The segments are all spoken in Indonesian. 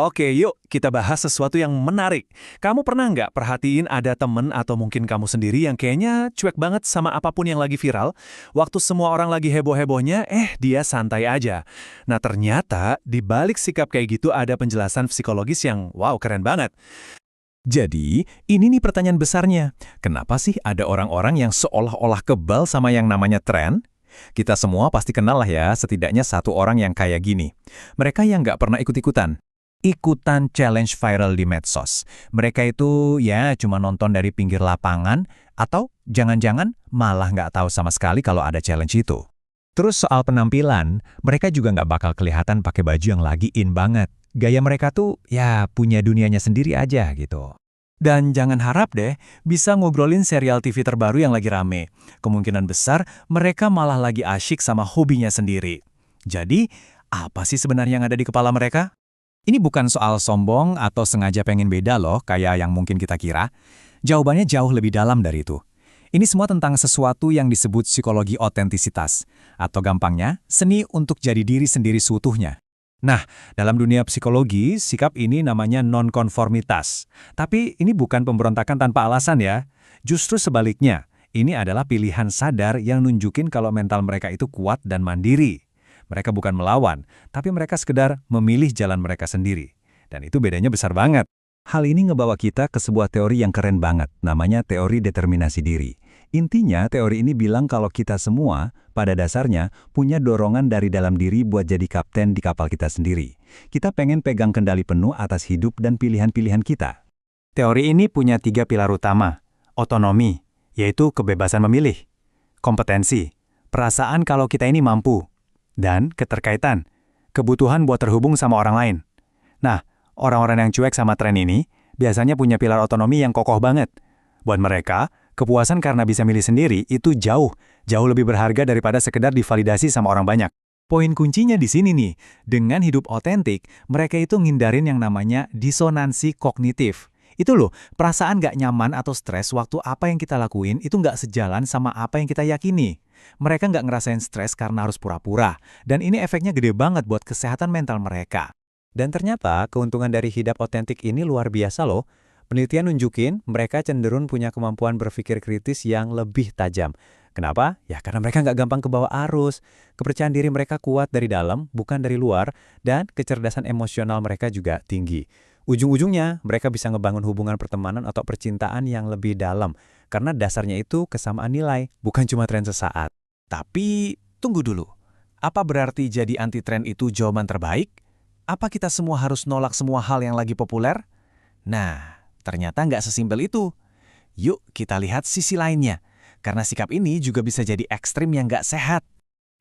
Oke, yuk kita bahas sesuatu yang menarik. Kamu pernah nggak perhatiin ada temen atau mungkin kamu sendiri yang kayaknya cuek banget sama apapun yang lagi viral? Waktu semua orang lagi heboh-hebohnya, dia santai aja. Nah ternyata di balik sikap kayak gitu ada penjelasan psikologis yang wow keren banget. Jadi, ini nih pertanyaan besarnya. Kenapa sih ada orang-orang yang seolah-olah kebal sama yang namanya tren? Kita semua pasti kenal lah ya, setidaknya satu orang yang kayak gini. Mereka yang nggak pernah ikut-ikutan. Ikutan challenge viral di medsos. Mereka itu ya cuma nonton dari pinggir lapangan, atau jangan-jangan malah nggak tahu sama sekali kalau ada challenge itu. Terus soal penampilan, mereka juga nggak bakal kelihatan pakai baju yang lagi in banget. Gaya mereka tuh ya punya dunianya sendiri aja gitu. Dan jangan harap deh bisa ngobrolin serial TV terbaru yang lagi rame. Kemungkinan besar mereka malah lagi asyik sama hobinya sendiri. Jadi, apa sih sebenarnya yang ada di kepala mereka? Ini bukan soal sombong atau sengaja pengen beda loh, kayak yang mungkin kita kira. Jawabannya jauh lebih dalam dari itu. Ini semua tentang sesuatu yang disebut psikologi otentisitas. Atau gampangnya, seni untuk jadi diri sendiri seutuhnya. Nah, dalam dunia psikologi, sikap ini namanya nonkonformitas. Tapi ini bukan pemberontakan tanpa alasan ya. Justru sebaliknya, ini adalah pilihan sadar yang nunjukin kalau mental mereka itu kuat dan mandiri. Mereka bukan melawan, tapi mereka sekedar memilih jalan mereka sendiri. Dan itu bedanya besar banget. Hal ini ngebawa kita ke sebuah teori yang keren banget, namanya teori determinasi diri. Intinya, teori ini bilang kalau kita semua, pada dasarnya, punya dorongan dari dalam diri buat jadi kapten di kapal kita sendiri. Kita pengen pegang kendali penuh atas hidup dan pilihan-pilihan kita. Teori ini punya 3 pilar utama. Otonomi, yaitu kebebasan memilih. Kompetensi, perasaan kalau kita ini mampu. Dan keterkaitan, kebutuhan buat terhubung sama orang lain. Nah, orang-orang yang cuek sama tren ini biasanya punya pilar otonomi yang kokoh banget. Buat mereka, kepuasan karena bisa milih sendiri itu jauh lebih berharga daripada sekedar divalidasi sama orang banyak. Poin kuncinya di sini nih, dengan hidup otentik, mereka itu ngindarin yang namanya disonansi kognitif. Itu loh, perasaan gak nyaman atau stres waktu apa yang kita lakuin itu gak sejalan sama apa yang kita yakini. Mereka gak ngerasain stres karena harus pura-pura, dan ini efeknya gede banget buat kesehatan mental mereka. Dan ternyata keuntungan dari hidup otentik ini luar biasa loh. Penelitian nunjukin mereka cenderung punya kemampuan berpikir kritis yang lebih tajam. Kenapa? Ya karena mereka nggak gampang kebawa arus. Kepercayaan diri mereka kuat dari dalam, bukan dari luar, dan kecerdasan emosional mereka juga tinggi. Ujung-ujungnya, mereka bisa ngebangun hubungan pertemanan atau percintaan yang lebih dalam. Karena dasarnya itu kesamaan nilai, bukan cuma tren sesaat. Tapi, tunggu dulu. Apa berarti jadi anti-tren itu jawaban terbaik? Apa kita semua harus nolak semua hal yang lagi populer? Nah, ternyata nggak sesimpel itu. Yuk kita lihat sisi lainnya. Karena sikap ini juga bisa jadi ekstrim yang nggak sehat.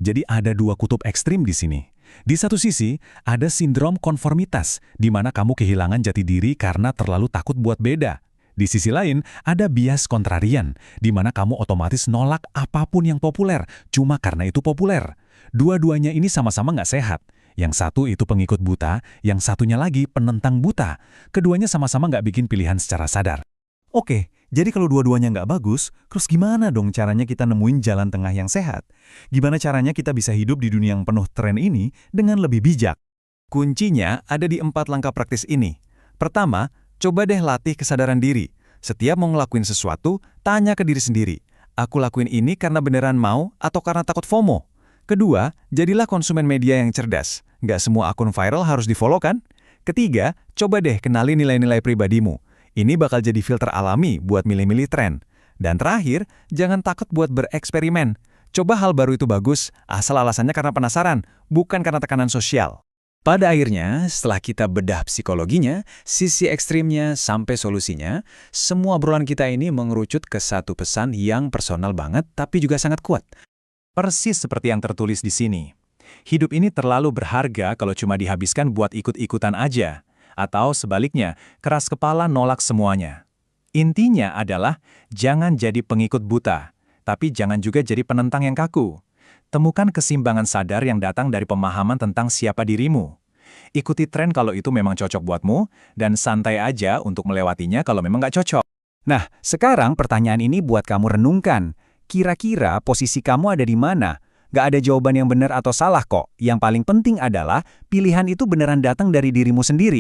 Jadi ada dua kutub ekstrim di sini. Di satu sisi, ada sindrom konformitas, di mana kamu kehilangan jati diri karena terlalu takut buat beda. Di sisi lain, ada bias kontrarian, di mana kamu otomatis nolak apapun yang populer, cuma karena itu populer. Dua-duanya ini sama-sama nggak sehat. Yang satu itu pengikut buta, yang satunya lagi penentang buta. Keduanya sama-sama nggak bikin pilihan secara sadar. Oke, jadi kalau dua-duanya nggak bagus, terus gimana dong caranya kita nemuin jalan tengah yang sehat? Gimana caranya kita bisa hidup di dunia yang penuh tren ini dengan lebih bijak? Kuncinya ada di 4 langkah praktis ini. Pertama, coba deh latih kesadaran diri. Setiap mau ngelakuin sesuatu, tanya ke diri sendiri. Aku lakuin ini karena beneran mau atau karena takut FOMO? Kedua, jadilah konsumen media yang cerdas. Nggak semua akun viral harus di-follow kan? Ketiga, coba deh kenali nilai-nilai pribadimu. Ini bakal jadi filter alami buat milih-milih tren. Dan terakhir, jangan takut buat bereksperimen. Coba hal baru itu bagus, asal alasannya karena penasaran, bukan karena tekanan sosial. Pada akhirnya, setelah kita bedah psikologinya, sisi ekstrimnya sampai solusinya, semua obrolan kita ini mengerucut ke satu pesan yang personal banget tapi juga sangat kuat. Persis seperti yang tertulis di sini. Hidup ini terlalu berharga kalau cuma dihabiskan buat ikut-ikutan aja. Atau sebaliknya, keras kepala nolak semuanya. Intinya adalah, jangan jadi pengikut buta, tapi jangan juga jadi penentang yang kaku. Temukan keseimbangan sadar yang datang dari pemahaman tentang siapa dirimu. Ikuti tren kalau itu memang cocok buatmu, dan santai aja untuk melewatinya kalau memang nggak cocok. Nah, sekarang pertanyaan ini buat kamu renungkan. Kira-kira posisi kamu ada di mana? Nggak ada jawaban yang benar atau salah kok. Yang paling penting adalah, pilihan itu beneran datang dari dirimu sendiri.